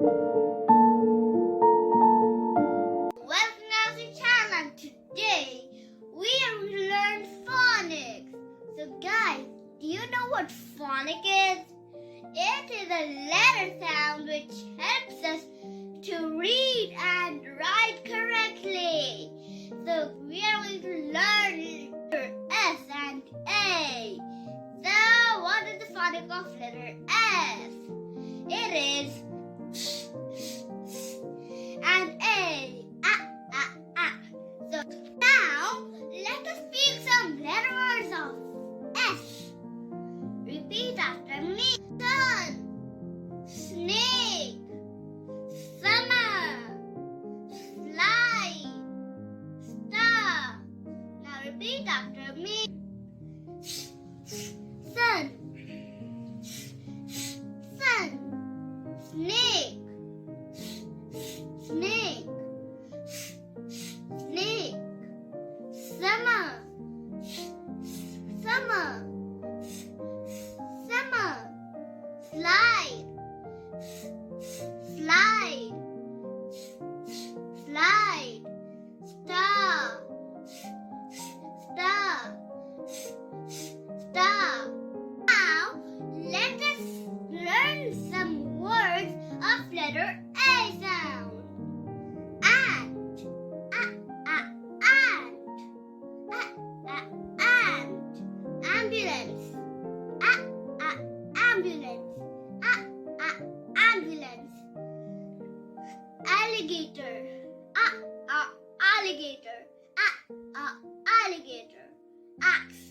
Welcome to the channel. Today we are going to learn phonics. So guys, do you know what phonic is? It is a letter sound which helps us to read and write correctly. So we are going to learn letter S and A. So what is the phonic of letter S? It is and A. So now let us speak some letter words of S. Repeat after me. Sun, snake, summer, slide, star. Now repeat after me. Sun, sun, snake, snake, snake, summer, summer, summer, slide, slide, slide, star, star, star. Now let us learn some words of letter A sound. Ant, ant, ant, ambulance, ambulance, ambulance, alligator, alligator, alligator, axe,